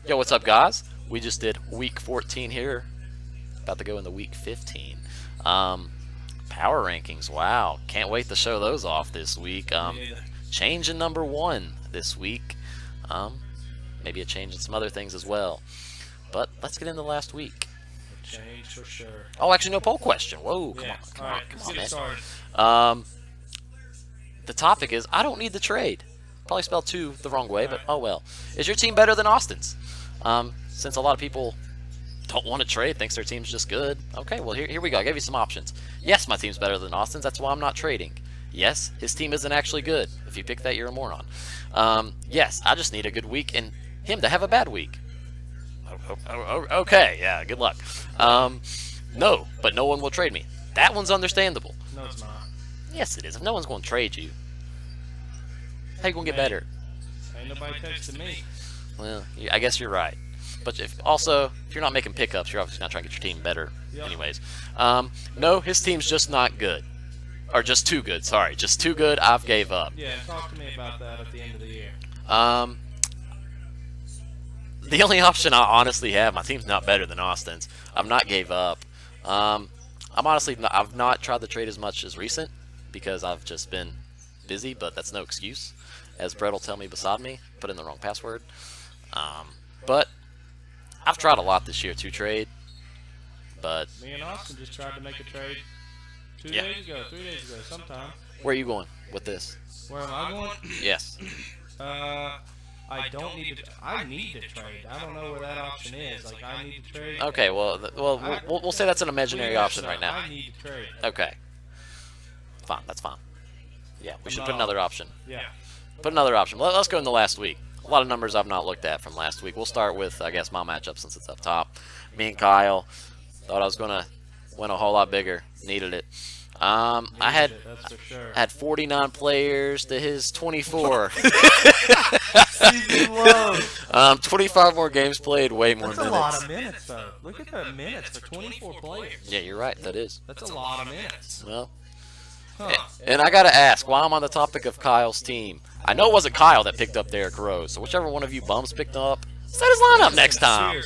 Yo, what's up, guys? We just did week 14 here. About to go into week 15. Power rankings. Wow. Can't wait to show those off this week. Change in number 1 this week. Maybe a change in some other things as well. But let's get into last week. Change for sure. Oh, actually, no poll question. Whoa, come on, man. The topic is, I don't need the trade. Probably spelled 2 the wrong way, but oh well. Is your team better than Austin's? Since a lot of people don't want to trade, thinks their team's just good. Okay, well, here we go. I gave you some options. Yes, my team's better than Austin's. That's why I'm not trading. Yes, his team isn't actually good. If you pick that, you're a moron. Yes, I just need a good week and him to have a bad week. Okay, yeah, good luck. No, but no one will trade me. That one's understandable. No, it's not. Yes, it is. If no one's going to trade you, how you going to get better? Ain't nobody texting me. Well, yeah, I guess you're right. But if you're not making pickups, you're obviously not trying to get your team better anyways. No, his team's just not good. Or just too good, sorry. Just too good, I've gave up. Yeah, talk to me about that at the end of the year. The only option I honestly have, my team's not better than Austin's. I've not gave up. I've not tried to trade as much as recent because I've just been busy, but that's no excuse. As Brett will tell me beside me, put in the wrong password. But I've tried a lot this year to trade, but me and Austin just tried to make a trade 3 days ago, sometime. Where are you going with this? Where am I going? Yes. I don't need to. I need to trade. I don't know where that option is. Like, I need to trade. Okay, well, we'll say that's an imaginary option right now. I need to trade. Okay. Fine, that's fine. Yeah, we should put another option. Yeah. Put another option. Let's go into last week. A lot of numbers I've not looked at from last week. We'll start with, I guess, my matchup since it's up top. Me and Kyle thought I was going to win a whole lot bigger. Needed it. I had 49 players to his 24. 25 more games played, way more minutes. That's a lot of minutes, though. Look at the minutes for 24 players. Yeah, you're right. That is. That's a lot of minutes. Well, and I got to ask, while I'm on the topic of Kyle's team, I know it wasn't Kyle that picked up Derrick Rose, so whichever one of you bums picked up, set his lineup next time.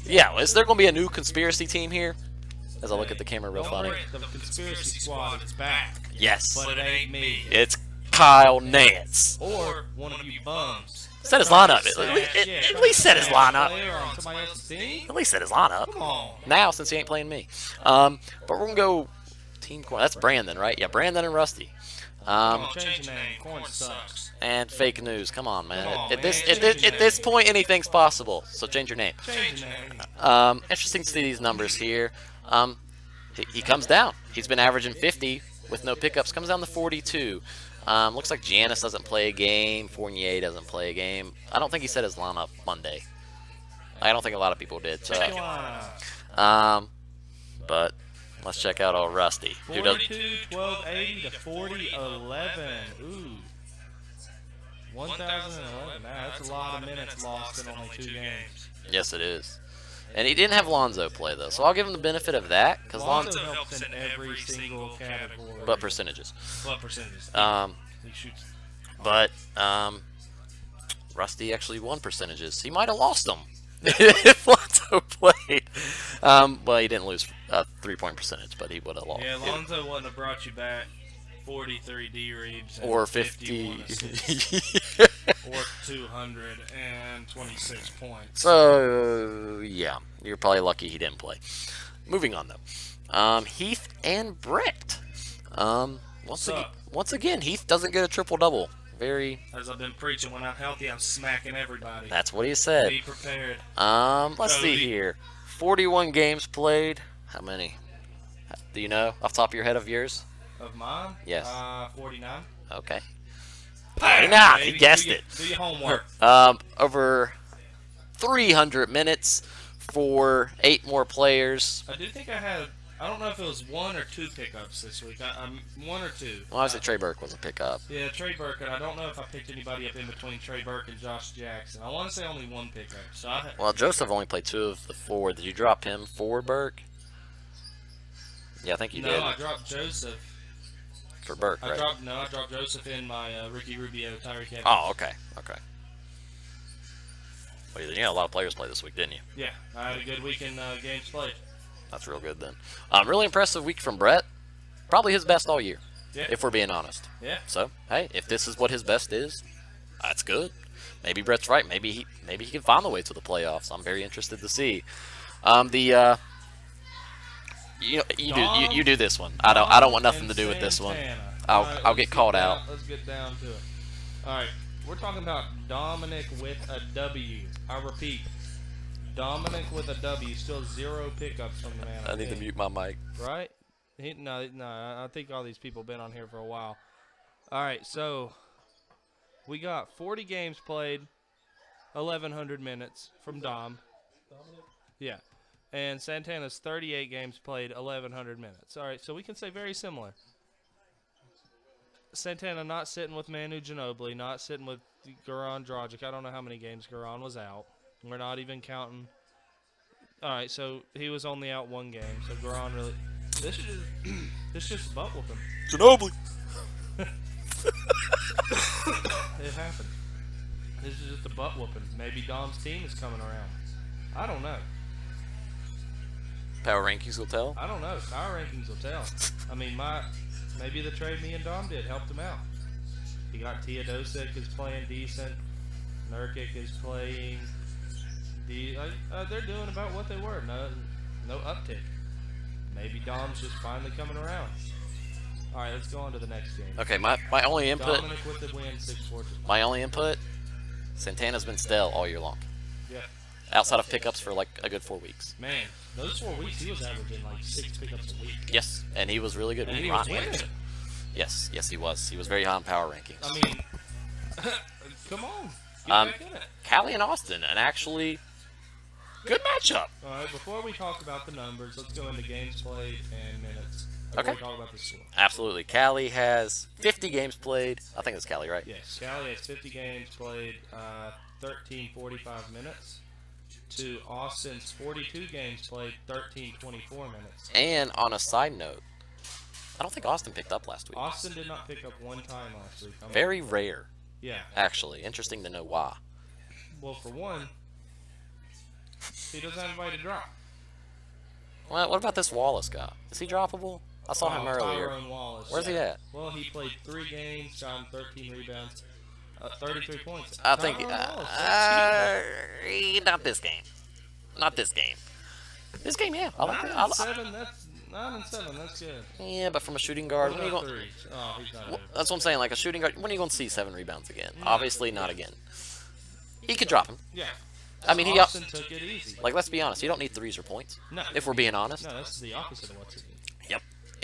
Yeah, is there going to be a new conspiracy team here? As I look at the camera real funny. The conspiracy squad is back. Yes. But it ain't me. It's Kyle Nance. Or one of you bums. Set his lineup. At least set his lineup. At least set his lineup. Come on. Now, since he ain't playing me. But we're going to go team coin. That's Brandon, right? Yeah, Brandon and Rusty. Change the name. Coin sucks. And fake news. Come on, man. At man. this point, anything's possible. So change your name. Change the name. Interesting to see these numbers here. He comes down. He's been averaging 50 with no pickups. Comes down to 42. Looks like Giannis doesn't play a game. Fournier doesn't play a game. I don't think he set his lineup Monday. I don't think a lot of people did. So, but let's check out old Rusty. 42, 12, 80 to 40, 11. Ooh. 1,011. That's a lot of minutes lost in only 2 games. Yes, it is. And he didn't have Lonzo play, though, so I'll give him the benefit of that. Cause Lonzo helps in every single category. But percentages. He shoots. But Rusty actually won percentages. He might have lost them if Lonzo played. Well, he didn't lose 3-point percentage, but he would have lost. Yeah, Lonzo wouldn't have brought you back 43 D-Reebs. Or 50. Or 226 points. So, yeah. You're probably lucky he didn't play. Moving on, though. Heath and Brett. Once again, Heath doesn't get a triple-double. As I've been preaching, when I'm healthy, I'm smacking everybody. That's what he said. Be prepared. Let's see here. 41 games played. How many? Do you know off the top of your head of yours? Of mine? Yes. 49. Okay. 49. He guessed it. Do your homework. Over 300 minutes for 8 more players. I do think I had. I don't know if it was 1 or 2 pickups this week. 1 or 2. Well, obviously Trey Burke was a pickup. Yeah, Trey Burke, and I don't know if I picked anybody up in between Trey Burke and Josh Jackson. I want to say only 1 pickup. So well, Joseph only played 2 of the 4. Did you drop him for Burke? Yeah, I think you did. No, I dropped Joseph. For Burke, right? I dropped Joseph in my Ricky Rubio, Tyreek Evans. Oh, okay. Well, you had a lot of players play this week, didn't you? Yeah, I had a good week in games played. That's real good then. Really impressive week from Brett. Probably his best all year, if we're being honest. Yeah. So, hey, if this is what his best is, that's good. Maybe Brett's right. Maybe he can find the way to the playoffs. I'm very interested to see. You do this one. I don't want nothing to do with this one. I'll get called out. Let's get down to it. All right, we're talking about Dominic with a W. I repeat, Dominic with a W. Still 0 pickups from the man. I need to mute my mic. Right? No. I think all these people have been on here for a while. All right, so we got 40 games played, 1,100 minutes from Dom. Yeah. And Santana's 38 games played, 1,100 minutes. All right, so we can say very similar. Santana not sitting with Manu Ginobili, not sitting with Goran Dragic. I don't know how many games Goran was out. We're not even counting. All right, so he was only out 1 game. So Goran really. This is just a butt whooping. Ginobili. It happened. This is just a butt whooping. Maybe Dom's team is coming around. I don't know. Power rankings will tell. I don't know. Power rankings will tell. I mean, maybe the trade me and Dom did helped him out. You got Teodosic is playing decent. Nurkic is playing. They're doing about what they were. No uptick. Maybe Dom's just finally coming around. All right, let's go on to the next game. Okay, my only input. Dominic with the win, 6-4. My only input. Santana's been stale all year long. Yeah. Outside of pickups for like a good 4 weeks. Man, those 4 weeks he was averaging like 6 pickups a week. Yes, and he was really good. And he was winning. Yes, he was. He was very high in power rankings. I mean, come on, get back in it. Callie and Austin, and actually good matchup. All right, before we talk about the numbers, let's go into games played and minutes. Okay. We talk about the score. Absolutely. Callie has 50 games played. I think it's Callie, right? Yes, Callie has 50 games played, 13:45 minutes. To Austin's 42 games played, 13:24 minutes. And on a side note, I don't think Austin picked up last week. Austin did not pick up 1 time last week. Very rare. Yeah. Actually, interesting to know why. Well, for one, he doesn't have anybody to drop. Well, what about this Wallace guy? Is he droppable? I saw him earlier. Tyrone Wallace. Where's he at? Well, he played 3 games, got him 13 rebounds, 33 points. I think not this game. Not this game. This game, yeah. I like it. 9 and 7. That's 9 and 7. That's good. Yeah, but from a shooting guard, when are you going? Oh, he's not. That's what I'm saying. Like a shooting guard, when are you going to see 7 rebounds again? Obviously, not again. He could drop him. Yeah. I mean, Austin took it easy. Like, let's be honest. You don't need 3s or points. No. If we're being honest. No, that's the opposite of what's it. Yep.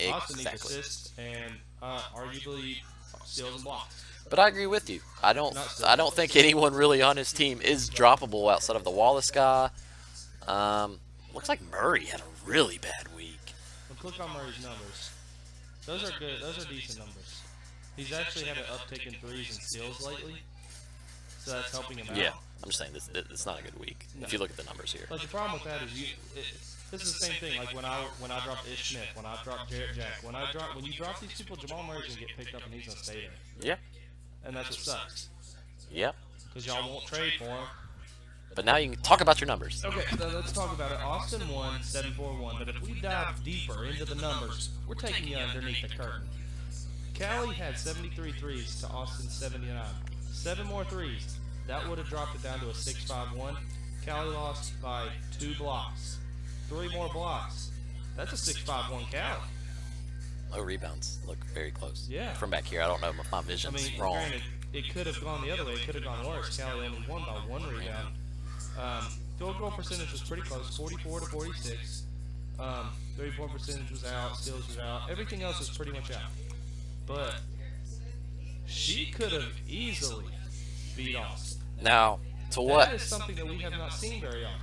Austin needs Exactly. assists and arguably steals and blocks. But I agree with you. I don't think anyone really on his team is droppable outside of the Wallace guy. Looks like Murray had a really bad week. Well, click on Murray's numbers. Those are good. Those are decent numbers. He's actually had an uptick in 3s and steals lately, so that's helping him out. Yeah, I'm just saying it's not a good week if you look at the numbers here. But the problem with that is this is the same thing. Like when I dropped Ish Smith, when I dropped Jarrett Jack, when you drop these people, Jamal Murray's gonna get picked up and he's gonna stay there. Yeah. And that's what sucks. Yep. Because y'all won't trade for him. But now you can talk about your numbers. Okay, so let's talk about it. Austin won 7-4-1, but if we dive deeper into the numbers, we're taking you underneath the curtain. Callie had 73 threes to Austin's 79. 7 more threes. That would have dropped it down to a 6-5-1. Callie lost by 2 blocks. 3 more blocks. That's a 6-5-1 Callie. Low rebounds look very close. Yeah. From back here, I don't know if my vision's wrong. Granted, it could have gone the other way. It could have gone worse. Callie only won by 1 rebound. Field goal percentage was pretty close, 44 to 46. 3-point percentage was out, steals was out. Everything else was pretty much out. But she could have easily beat Austin. Now, to what? That is something that we have not seen very often.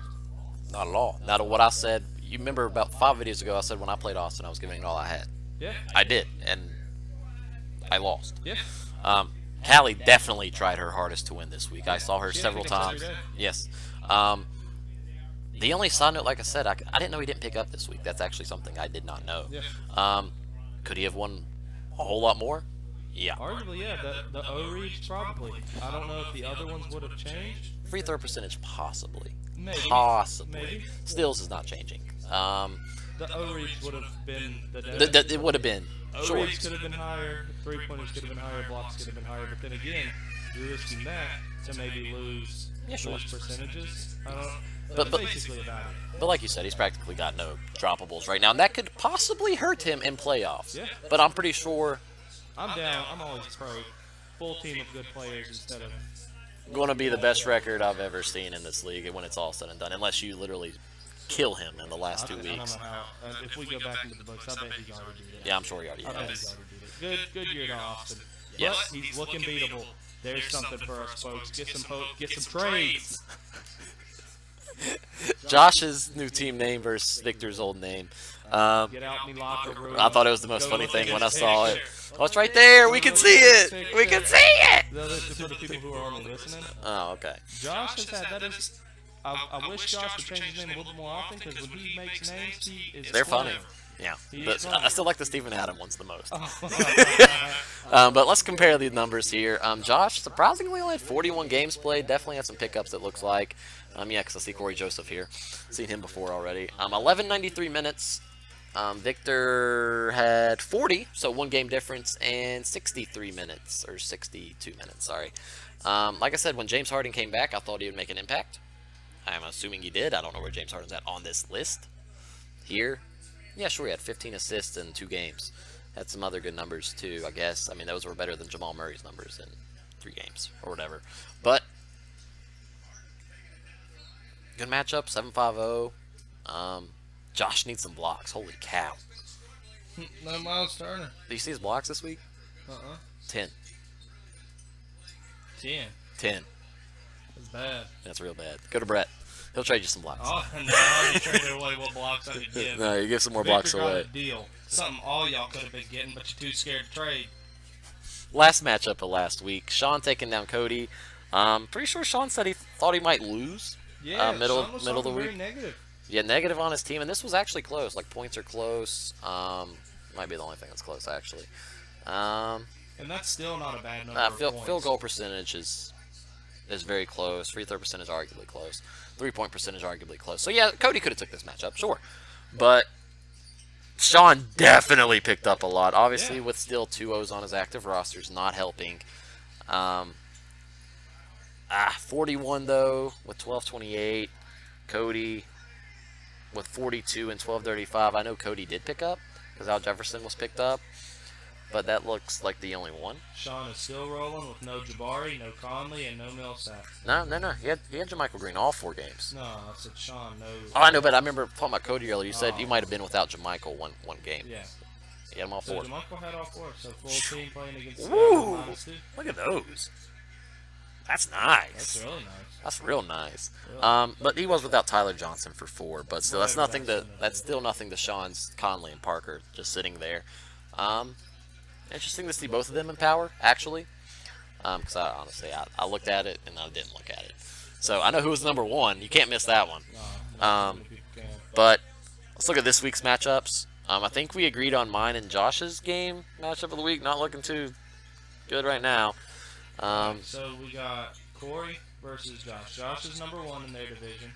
Not at all. Not to what I said. You remember about 5 videos ago, I said when I played Austin, I was giving it all I had. Yeah. I did, and I lost. Yeah. Callie definitely tried her hardest to win this week. I saw her several times. Yes. The only side note, like I said, I didn't know he didn't pick up this week. That's actually something I did not know. Yeah. Could he have won a whole lot more? Yeah. Arguably, yeah. The O-Reads probably. I don't know if the other ones would have changed. Free throw percentage, possibly. Maybe. Possibly. Maybe. Steals is not changing. The O-Reads would have been It would have been. Sure. O-Reads could have been higher. Three-pointers could have been higher. Blocks could have been higher. But then again, you're risking that to maybe lose percentages. But basically about it. But like you said, he's practically got no droppables right now, and that could possibly hurt him in playoffs. Yeah. But I'm pretty sure. I'm down. I'm always pro. Full team of good players instead of. Going to be the best record I've ever seen in this league when it's all said and done, unless you literally kill him in the last 2 weeks. I don't know how. If we go back into the books, I bet he's already did it. Yeah, I'm sure he already I bet has. he's already did it. Good year to Austin. Yes. But he's looking beatable. There's something for us, folks. Get some hope. Get some trades. Josh's new team name versus Victor's old name. Get out in the locker room. I thought it was the most funny thing when I saw it. Oh, it's right there. We can see it. We can see it. For the people who are only listening. Oh, okay. Josh has had that. I wish Josh would change his name a little bit more often because when he makes names, he is. They're funny. clever. Yeah, He but is funny. I still like the Stephen Adam ones the most. Oh. But let's compare the numbers here. Josh surprisingly only had 41 games played. Definitely had some pickups, it looks like. Yeah, because I see Corey Joseph here. Seen him before already. 1193 minutes. Victor had 40, so 1 game difference, and 63 minutes, or 62 minutes, sorry. Like I said, when James Harden came back, I thought he would make an impact. I'm assuming he did. I don't know where James Harden's at on this list. Here, yeah, sure, he had 15 assists in 2 games. Had some other good numbers, too, I guess. I mean, those were better than Jamal Murray's numbers in 3 games, or whatever. But, good matchup, 7-5-0. Josh needs some blocks. Holy cow. No Miles Turner. Did you see his blocks this week? 10. 10. 10. That's bad. That's real bad. Go to Brett. He'll trade you some blocks. Oh, no, I already traded away what blocks I could give. No, you give some more Victor blocks got away. a deal. Something all y'all could have been getting, but you're too scared to trade. Last matchup of last week. Sean taking down Cody. Pretty sure Sean said he thought he might lose. Yeah, middle Sean was of the very week. negative. Yeah, negative on his team, and this was actually close. Like, points are close. Might be the only thing that's close, actually. And that's still not a bad number of points. Field goal percentage is very close. Free throw percentage arguably close. 3-point percentage arguably close. So yeah, Cody could have took this matchup, sure. But Sean definitely picked up a lot. Obviously, with still 2 O's on his active rosters, not helping. 41 though with 1228. Cody with 42 and 1235. I know Cody did pick up because Al Jefferson was picked up, but that looks like the only one. Sean is still rolling with no Jabari, no Conley, and no Millsap. No. He had JaMychal Green all 4 games. No, I said Sean, no. Oh, I know, but I remember talking about Cody earlier. You said you might have been without JaMychal one game. Yeah. He had them all 4. So JaMychal had all 4, so full team playing against Ooh, -2. look at those. That's nice. That's really nice. That's real nice. Really. But he was without Tyler Johnson for 4. But still, that's nothing to. That's still nothing to Sean's Conley and Parker just sitting there. Interesting to see both of them in power, actually. Because I honestly, I looked at it and I didn't look at it. So I know who was number 1. You can't miss that one. But let's look at this week's matchups. I think we agreed on mine and Josh's game matchup of the week. Not looking too good right now. So we got Corey versus Josh. Josh is number 1 in their division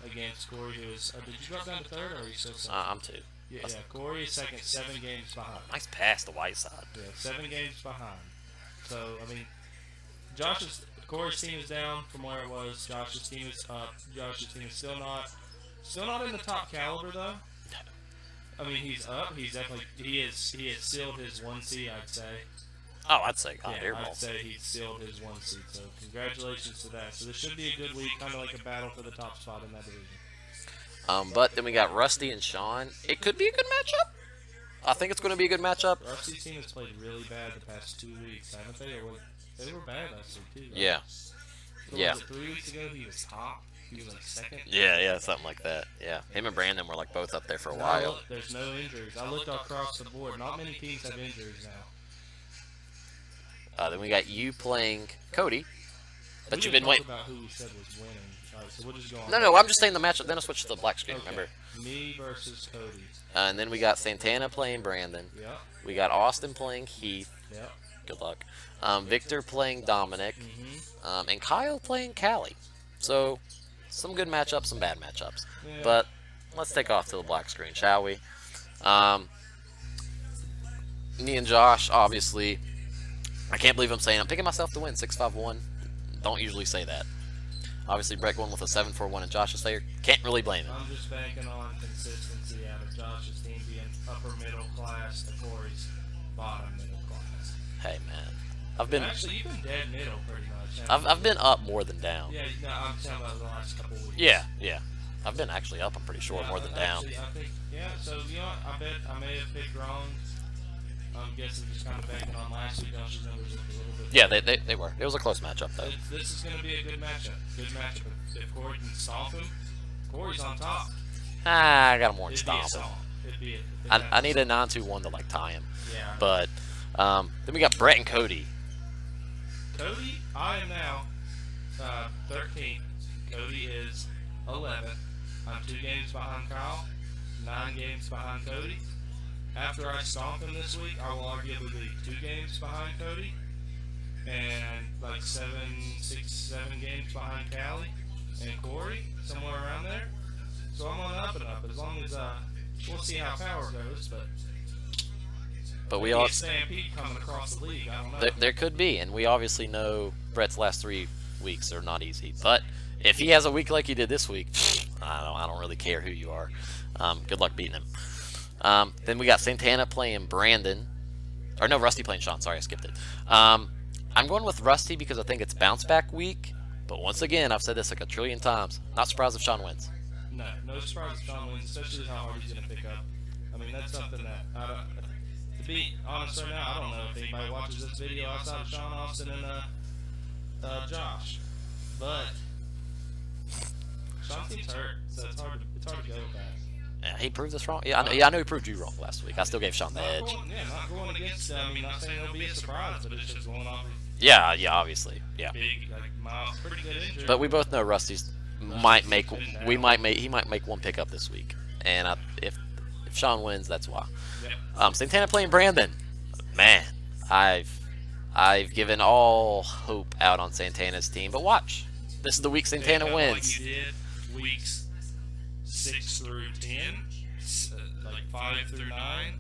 against Corey, who is. Did you drop down to 3rd, or are you still 2nd? I'm 2. Yeah, Corey is 2nd, 7 games behind. Nice pass to Whiteside. Yeah, 7 games behind. So I mean, Corey's team is down from where it was. Josh's team is up. Josh's team is still not in the top caliber though. I mean, he's up. He's definitely he has sealed his 1 seed, I'd say. Oh, I'd say God, Yeah, I'd say he's sealed his 1 seed. So congratulations to that. So this should be a good week, kind of like a battle for the top spot in that division. But then we got Rusty and Sean. It could be a good matchup. I think it's going to be a good matchup. Rusty's team has played really bad the past 2 weeks, haven't they? They were bad last week too. Right? Yeah. So Yeah. Was it 3 weeks ago he was top? He was like 2nd? Yeah, something like that. Yeah. Him and Brandon were like both up there for a Now while. look, there's no injuries. I looked across the board. Not many teams have injuries now. Then we got you playing Cody. But We you've didn't been waiting. talk about who we said was winning. All right, so we'll just go on. No, I'm just saying the matchup. Then I switched to the black screen, Okay. remember? Me versus Cody. And then we got Santana playing Brandon. Yep. We got Austin playing Heath. Yep. Good luck. Victor playing Dominic, and Kyle playing Callie. So, some good matchups, some bad matchups. Yeah. But let's take off to the black screen, shall we? Me and Josh, obviously, I can't believe I'm saying I'm picking myself to win 6-5-1. Don't usually say that. Obviously, Brett going with a 7-4-1 in Josh's favor. Can't really blame him. I'm just banking on consistency out of Josh's team being upper middle class to Corey's bottom middle class. Hey, man. I've been Actually, you've been dead middle pretty much. I've been up more than down. Yeah, no, I'm talking about the last couple weeks. Yeah. I've been actually up, I'm pretty sure, more than down. Actually, I think, so, you know what, I bet I may have picked wrong. I'm guessing just kind of banking on last week. Josh's numbers looked a little bit Yeah, they were. It was a close matchup, though. This is going to be a good matchup. If Corey can stomp him, Corey's on top. I got him more than It'd be a stomp him. It'd be I need a 9-2-1 to, like, tie him. Yeah. But, then we got Brett and Cody. Cody, I am now 13th. Cody is 11th. I'm 2 games behind Kyle, 9 games behind Cody. After I stomp him this week, I will arguably be 2 games behind Cody, and like 7 games behind Callie and Corey, somewhere around there. So I'm on up and up. As long as we'll see how power goes, but we maybe all a stampede coming across the league. I don't know. there could be, and we obviously know Brett's last 3 weeks are not easy. But if he has a week like he did this week, I don't really care who you are. Good luck beating him. Then we got Santana playing Brandon. Or no, Rusty playing Sean. Sorry, I skipped it. I'm going with Rusty because I think it's bounce back week. But once again, I've said this like a trillion times. Not surprised if Sean wins. No surprise if Sean wins, especially how hard he's going to pick up. I mean, that's something that, to be honest right now, I don't know if anybody watches this video outside of Sean Austin and Josh. But Sean seems hurt, so it's hard to go with that. He proved us wrong. Yeah, I know he proved you wrong last week. I still gave Sean the edge. Not going against. I mean, not saying it'll be a surprise, but it's just going off. Yeah, obviously, yeah. Big, like, mild, pretty good injury. But we both know Rusty's he might make one pickup this week, and if Sean wins, that's why. Yep. Santana playing Brandon. Man, I've given all hope out on Santana's team, but watch. This is the week Santana wins. Like you did weeks 6 through 10, like 5 through 9,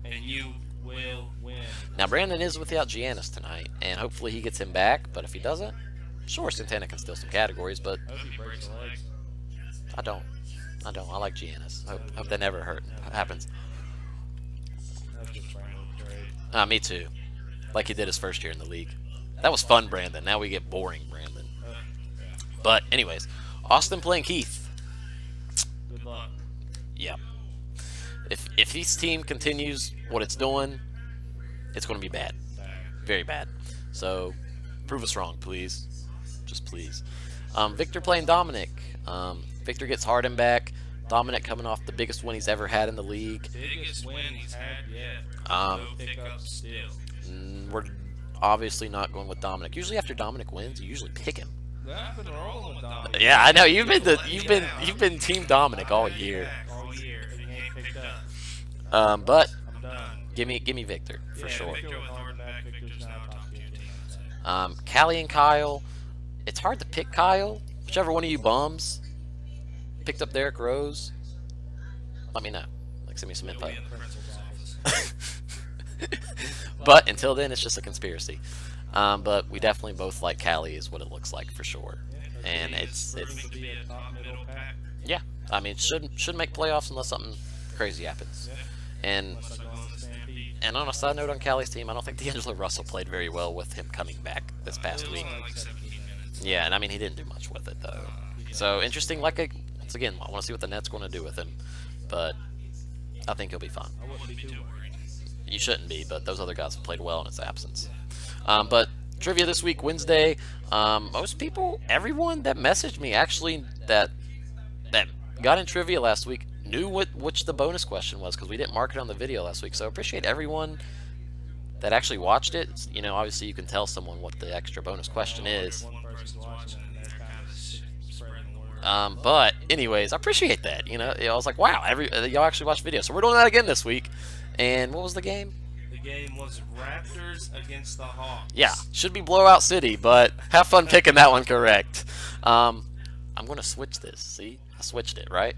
and you will win. Now Brandon is without Giannis tonight, and hopefully he gets him back. But if he doesn't, sure, Santana can steal some categories. But I hope he breaks the legs. I don't. I like Giannis. Hope that never happens. That's just trying to trade. Me too. Like he did his first year in the league. That was fun, Brandon. Now we get boring, Brandon. Yeah. But anyways, Austin playing Keith. Good luck. Yeah. If this team continues what it's doing, it's going to be bad. Very bad. So, prove us wrong, please. Just please. Victor playing Dominic. Victor gets Harden back. Dominic coming off the biggest win he's ever had in the league. Biggest win he's had yet. No pickup still. We're obviously not going with Dominic. Usually after Dominic wins, you usually pick him. I've been rolling with Dominic. Yeah, I know you've been Team Dominic all year. All year, and he ain't picked up. But I'm done. give me Victor for sure. Victor with Harden back, Victor's now top 15. Callie and Kyle. It's hard to pick Kyle. Whichever one of you bums picked up Derrick Rose, let me know. Send me some info. He'll be in the principal's office. But until then, it's just a conspiracy. But we definitely both like Callie is what it looks like for sure. And it's proven to be a top middle pack. yeah. I mean, shouldn't make playoffs unless something crazy happens. And Unless I go on the stampede. and on a side note on Callie's team, I don't think D'Angelo Russell played very well with him coming back this past It was week. only like 17 minutes. Yeah, and I mean he didn't do much with it though. So interesting. Once again, I want to see what the Nets going to do with him, but I think he'll be fine. I wouldn't be too worried. You shouldn't be, but those other guys have played well in his absence. But trivia this week, Wednesday. Most people, everyone that messaged me actually that got in trivia last week knew which the bonus question was because we didn't mark it on the video last week. So I appreciate everyone that actually watched it. You know, obviously you can tell someone what the extra bonus question is. One person's watching it and they're kind of spreading the word. But anyways, I appreciate that. You know, I was like, wow, y'all actually watched the video. So we're doing that again this week. And what was the game? The game was Raptors against the Hawks. Yeah, should be Blowout City, but have fun picking that one correct. I'm going to switch this. See? I switched it, right?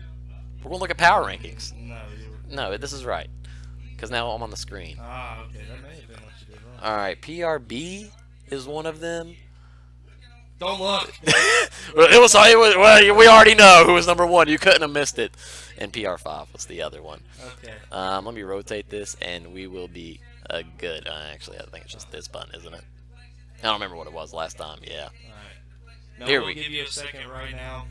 We're going to look at power rankings. No, this is right. Because now I'm on the screen. Ah, okay. That may have been what you did wrong. Alright, PRB is one of them. Don't look. Well, we already know who was number 1. You couldn't have missed it. And PR5 was the other one. Okay. Let me rotate this, and we will be good. Actually, I think it's just this button, isn't it? I don't remember what it was last time. Yeah. Alright. Now Here we'll we give you a second right now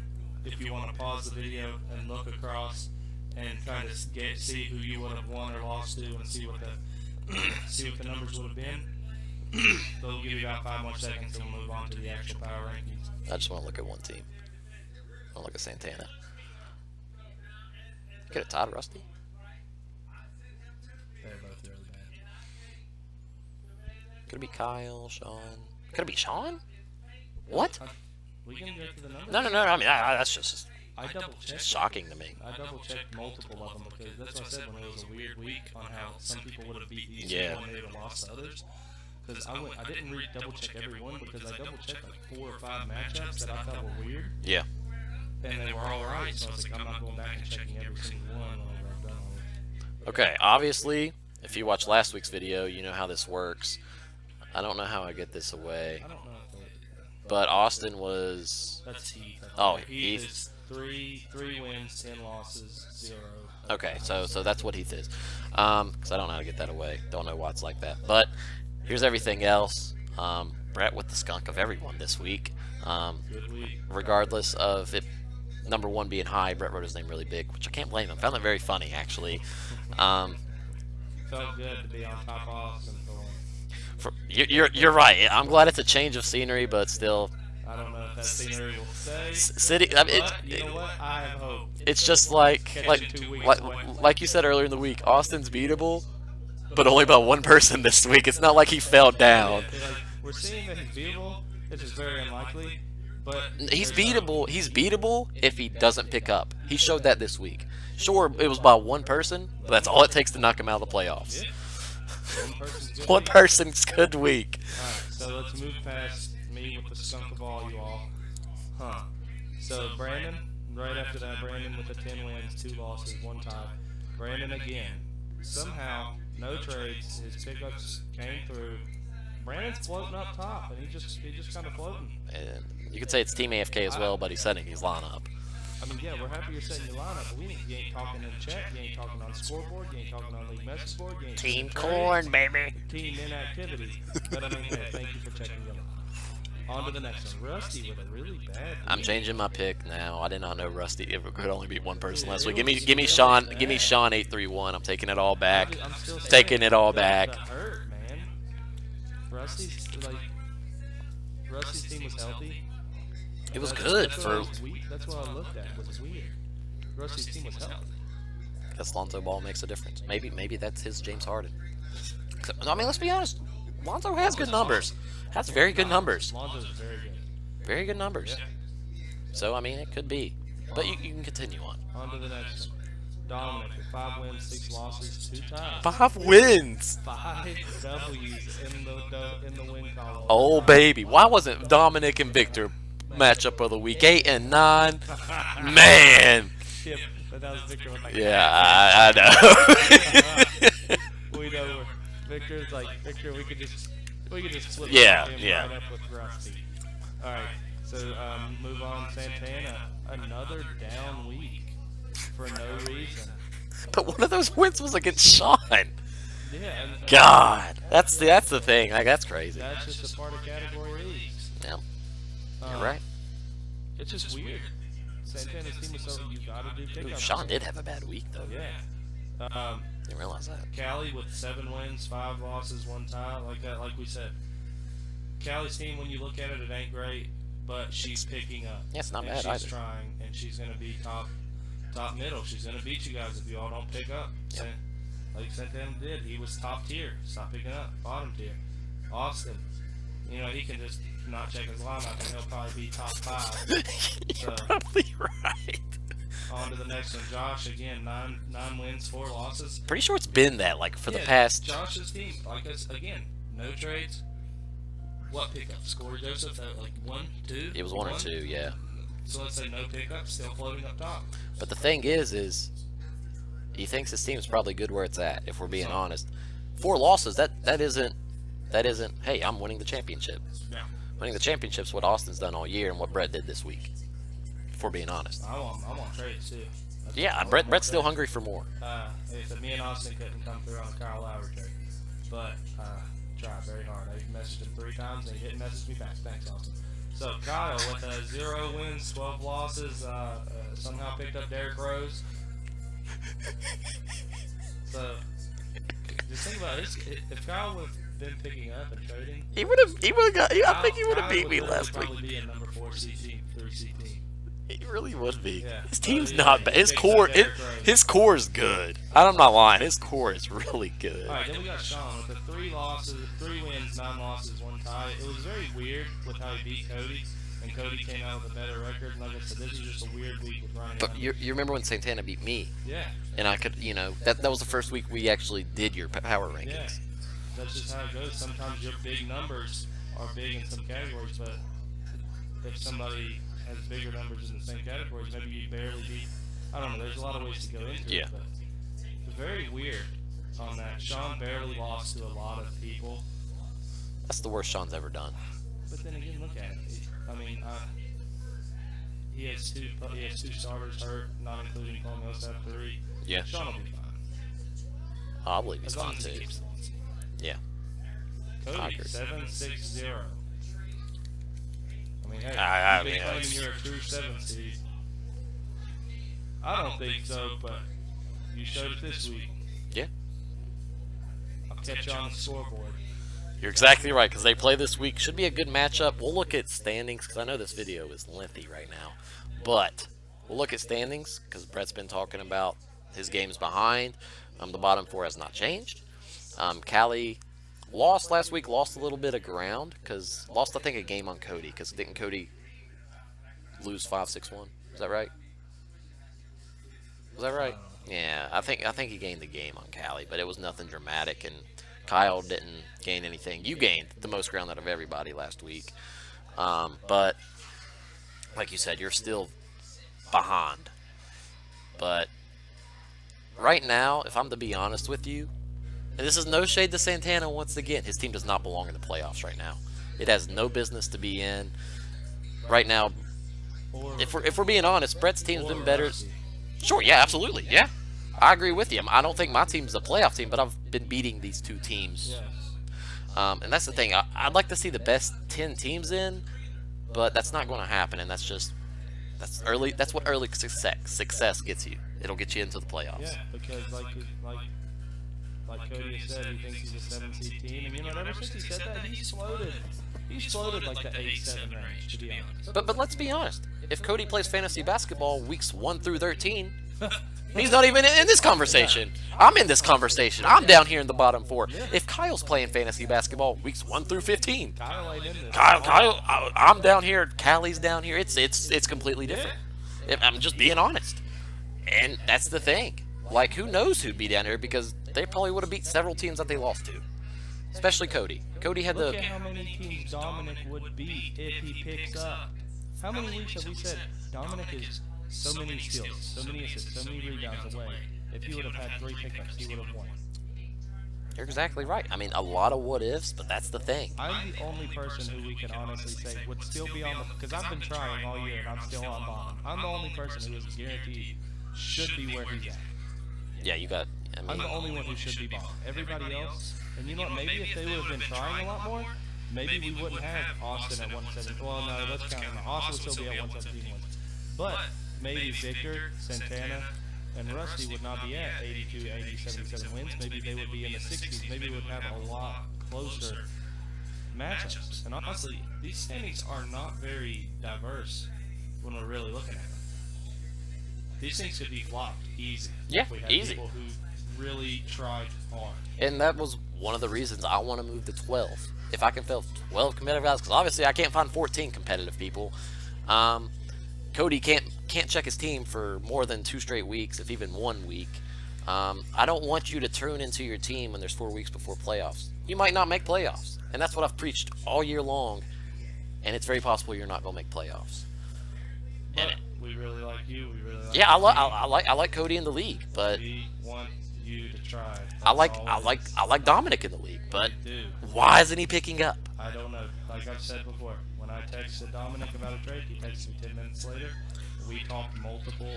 if you want to pause the video and look across and kind of see who you would have won or lost to and see what the numbers would have been. They'll give you about 5 more seconds and we'll move on to the actual power rankings. I just want to look at one team. I want to look at Santana. Get it, Todd Rusty? They're both really bad. Could it be Kyle, Sean? Could it be Sean? What? We can go to the numbers. No. I mean, that's just I double checked. shocking to me. I double checked multiple of them because that's what I said when it was a weird week on how some people would have beat these Yeah. people and they would have lost to others. Because I didn't double check every one because I double checked like 4 or 5 matchups that I thought were weird. Yeah. And they were all right, so I was like, I'm not going back and checking every single one whenever I've done all of them. Okay, obviously, if you watched last week's video, you know how this works. I don't know how I get this away. I don't know if But Austin was... that's Heath. Oh, Heath Heath. is 3 wins, 10 losses, 0. Okay, so that's what Heath is. Because I don't know how to get that away. Don't know why it's like that. But here's everything else. Brett with the skunk of everyone this week. Good week. Regardless of it, number 1 being high, Brett wrote his name really big, which I can't blame him. Found that very funny, actually. Felt good to be on top of Austin for once. You're right. I'm glad it's a change of scenery, but still, I don't know if that scenery will stay. City. I mean, But you know what? I have hope. it's just like you said earlier in the week. Austin's beatable, but only by one person this week. It's not like he fell down. We're seeing that he's beatable, which is very unlikely. But He's beatable. He's beatable if he doesn't pick up. He showed that this week. Sure, it was by one person, but that's all it takes to knock him out of the playoffs. One person's good week. Alright, so let's move past me with the skunk of all you all. So Brandon, right after that, Brandon with the 10 wins, 2 losses, 1 tie. Brandon again. Somehow, no trades. His pickups came through. Brandon's floating up top, and he just kind of floating. And you could say it's Team AFK as well, but he's setting his lineup. I mean, yeah, we're happy you're setting your lineup, but you ain't talking in chat, you ain't talking on scoreboard, you ain't talking on league message board, you ain't Team talking Corn, trades, baby. team inactivity. But I mean, hey, thank you for checking your lineup. On to the next one. Rusty with a really bad I'm week. changing my pick now. I did not know Rusty could only beat one person last week. Give me Sean 831. I'm taking it all back. I'm still Taking it all back. That hurt, man. Rusty's team was healthy. It was That's- good that's for. what that's what I looked at. Was weird. Rusty's team was healthy. Guess Lonzo Ball makes a difference. Maybe that's his James Harden. I mean, let's be honest. Lonzo has good numbers. Has very good numbers. Lonzo's very good. Very good numbers. So I mean, it could be. But you can continue on. On to the next one. Dominic with 5 wins, 6 losses, 2 ties. 5 wins. 5 W's in the win column. Oh baby, why wasn't Dominic and Victor matchup of the week? 8 and 9. Man. Yeah, but that was Victor with like Yeah, I know. we know Victor's like Victor. We could just flip Yeah, him yeah. right up with Rusty. All right, so move on. Santana, another down week for no reason. But one of those wins was against Sean. Yeah. And, God, that's the thing. Like, that's crazy. That's just a part of category leagues. Yeah, you're right. It's just weird. Santana's team was so you gotta do Ooh, pickups. Sean did have a bad week though. Yeah. Didn't realize that. Callie with 7 wins, 5 losses, 1 tie, like we said. Callie's team, when you look at it, it ain't great, but she's picking up. Yeah, it's not and bad she's either. trying, and she's gonna be top middle. She's gonna beat you guys if you all don't pick up. Yep. Like Santana did, he was top tier. Stop picking up, bottom tier. Austin, he can just not check his lineup, and he'll probably be top 5. You're So- probably right. On to the next excellent. Josh, again, nine wins, 4 losses. Pretty sure it's been that, like, for the past... Josh's team, like us, again, no trades. What pickups? Corey Joseph, like 1, 2? It was 1 or 2, yeah. So let's say no pickups, still floating up top. But the thing is he thinks his team's probably good where it's at, if we're being honest. 4 losses, that isn't, hey, I'm winning the championship. Yeah. Winning the championship's what Austin's done all year and what Brett did this week, if we're being honest. I'm on trades, too. Yeah, Brett's still hungry for more. So me and Austin couldn't come through on the Kyle Lowry trade. But, tried very hard. I messaged him 3 times and he didn't message me back. Thanks, Austin. So Kyle with 0 wins, 12 losses, somehow picked up Derrick Rose. So just think about this: if Kyle would have been picking up and trading, He would have got. I think he would have beat me last week. Probably be a number 4 C team, 3 C team. He really would be. Yeah. His team's not bad. His core is good. I'm not lying. His core is really good. All right, then we got Sean with the 3 wins, 9 losses, 1 tie. It was very weird with how he beat Cody, and Cody came out with a better record. And like I said, this is just a weird week with Ryan. But you remember when Santana beat me? Yeah. And I could, that was the first week we actually did your power rankings. Yeah. That's just how it goes. Sometimes your big numbers are big in some categories, but if somebody has bigger numbers in the same categories, maybe you barely beat. I don't know. There's a lot of ways to go into it, but it's very weird on that. Sean barely lost to a lot of people. That's the worst Sean's ever done. But then again, look at it. I mean, he has two starters hurt, not including Paul Millsap 3. Yeah. Sean will be fine. I believe he's As long fine as he too. keeps the wins. Yeah. Cody 7-6-0. I mean, hey, I you've been mean, claiming you're a true 7 seed. I don't think so, but you showed it this week. Yeah. I'll catch you on the scoreboard. You're exactly right, because they play this week. Should be a good matchup. We'll look at standings, because I know this video is lengthy right now. But we'll look at standings, because Brett's been talking about his games behind. The bottom 4 has not changed. Callie lost last week, lost a little bit of ground, because lost, I think, a game on Cody, because didn't Cody lose 5-6-1? Is that right? Was that right? Yeah, I think he gained the game on Callie, but it was nothing dramatic, and Kyle didn't gain anything. You gained the most ground out of everybody last week. But, like you said, you're still behind. But right now, if I'm to be honest with you, and this is no shade to Santana once again, his team does not belong in the playoffs right now. It has no business to be in. Right now, if we're being honest, Brett's team's been better. Sure, yeah, absolutely, yeah. I agree with you. I don't think my team's a playoff team, but I've been beating these 2 teams. And that's the thing. I'd like to see the best 10 teams in, but that's not going to happen, and that's what early success gets you. It'll get you into the playoffs. Yeah, because like Cody has said, he thinks he's a 7 seed team, and ever since he said that, he's floated like the 8-7 range, to be honest. But let's be honest. If Cody plays fantasy basketball weeks 1 through 13, he's not even in this conversation. I'm in this conversation. I'm down here in the bottom 4. If Kyle's playing fantasy basketball weeks 1 through 15, Kyle, I'm down here. Callie's down here. It's completely different. I'm just being honest, and that's the thing. Like, who knows who'd be down here, because they probably would have beat several teams that they lost to, especially Cody. Cody had Look at how many teams Dominic would beat if he picks up. How many weeks have we said Dominic is so many steals, so many assists, so many rebounds away? If he would have had 3 pickups, he would have won. You're exactly right. I mean, a lot of what ifs, but that's the thing. I'm the only person who we can honestly say would still be on the, because I've been trying all year and I'm still on bottom. I'm the only person who is guaranteed should be where he's at. Yeah, you got. I'm the only one who should be bottom. Everybody else, and you know what? Maybe if they would have been trying a lot more, maybe we wouldn't have Austin at 117. Well, no, let's count him out. Austin would still be at 117 wins. But maybe Victor, Santana, and Rusty would not be at 82, 80, 77 wins. Maybe they would be in the 60s. Maybe we would have a lot closer matchups. And honestly, these standings are not very diverse when we're really looking at them. These things could be flopped easy. Yeah, if we had easy. People who really tried hard. And that was one of the reasons I want to move to 12. If I can fill 12 competitive guys, because obviously I can't find 14 competitive people. Cody can't check his team for more than 2 straight weeks, if even 1 week. I don't want you to tune into your team when there's 4 weeks before playoffs. You might not make playoffs, and that's what I've preached all year long. And it's very possible you're not gonna make playoffs. But we really like you. We really like. Yeah, I like Cody in the league, but we want you to try. I like Dominic in the league, but We do. why isn't he picking up? I don't know. Like I've said before, when I texted Dominic about a trade, he texted me 10 minutes later. We talked multiple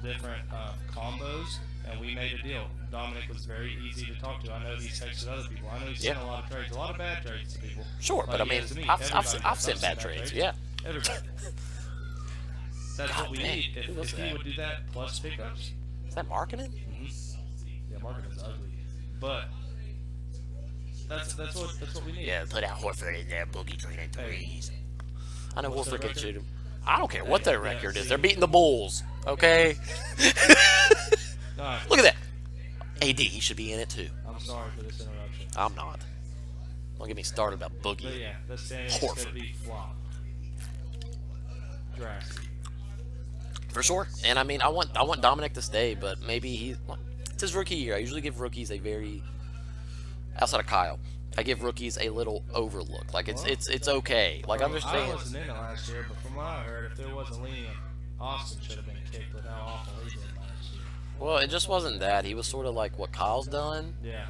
different combos, and we made a deal. Dominic was very easy to talk to. I know he's texted other people. I know he's sent a lot of trades, a lot of bad trades to people. Sure, but I mean, I've sent bad trades. Yeah. Everybody. That's what we man, need. who If was he that? would do that plus pickups. Is that marketing? Yeah, marketing's ugly, but that's what we need. Yeah, put out Horford in there, Boogie training threes. I know Horford can shoot him. I don't care what their record is. They're beating the Bulls. Okay. No, Look at that. AD, he should be in it too. I'm sorry for this interruption. I'm not. Don't get me started about But Boogie. yeah, the standings Horford. could be flop. Drastic. For sure. And I mean, I want Dominic to stay, but maybe it's his rookie year. I usually give rookies a very, outside of Kyle, I give rookies a little overlook. Like it's okay. Like I understand. wasn't in it last year, but from what I heard, if there wasn't leaning, Austin should have been kicked with how awful he did last year. Well, it just wasn't that. He was sort of like what Kyle's done. Yeah.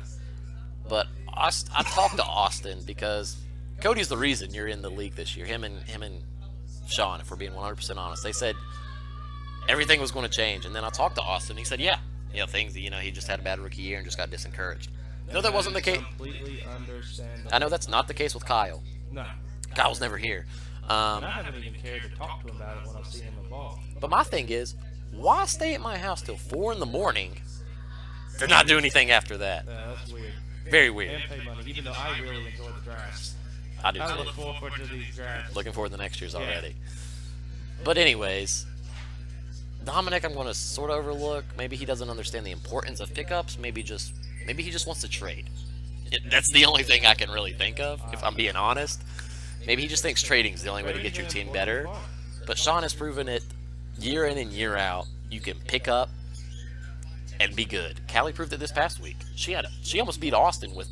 But I talked to Austin because Cody's the reason you're in the league this year. Him and Sean, if we're being 100% honest, they said everything was going to change. And then I talked to Austin. He said, things. He just had a bad rookie year and just got disencouraged. No, that wasn't the case. Completely understandable. I know that's not the case with Kyle. No. Kyle's never here. And I haven't even cared to talk to him about it when I've seen him involved. But my thing is, why stay at my house till 4 in the morning to not do anything after that? That's weird. Very weird. And pay money, even though I really enjoy the drafts. I do I look too. forward to these drafts. Looking forward to the next year's already. But anyways, Dominic, I'm going to sort of overlook. Maybe he doesn't understand the importance of pickups. Maybe he just wants to trade. That's the only thing I can really think of, if I'm being honest. Maybe he just thinks trading is the only way to get your team better. But Sean has proven it year in and year out. You can pick up and be good. Callie proved it this past week. She almost beat Austin with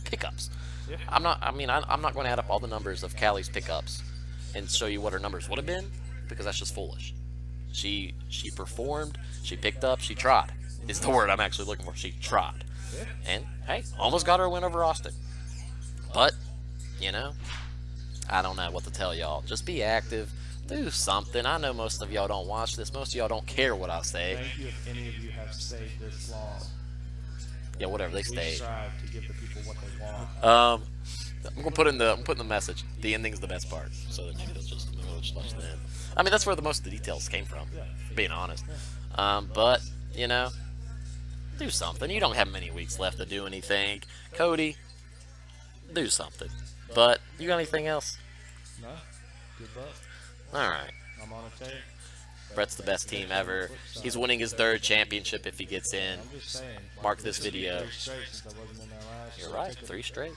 pickups. Yeah. I'm not going to add up all the numbers of Callie's pickups and show you what her numbers would have been, because that's just foolish. She performed, she picked up, she tried. Is the word I'm actually looking for. She tried. Yeah. And hey, almost got her a win over Austin. But, I don't know what to tell y'all. Just be active. Do something. I know most of y'all don't watch this. Most of y'all don't care what I say. Thank you if any of you have stayed this long. Yeah, whatever, they We stay. strive to give the people what they want. I'm gonna put in the message. The ending's the best part, so that maybe they'll just watch the end. I mean, that's where most of the details came from. Being honest, but do something. You don't have many weeks left to do anything. Cody, do something. But you got anything else? No? Good luck. All right. I'm on a tear. Brett's the best team ever. He's winning his 3rd championship if he gets in. I'm just saying. Mark this video. 3 straight since I wasn't in there last You're year. right. Took a- 3 straight.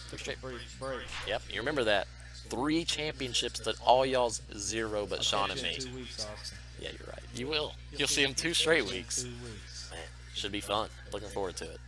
3 straight. brief break. Yep. You remember that. 3 championships to all y'all's 0 but Sean and Catch you me. in 2 weeks, Austin. Yeah, you're right. You will. You'll see him 2 straight weeks. 2 weeks. Man, should be fun. Looking forward to it.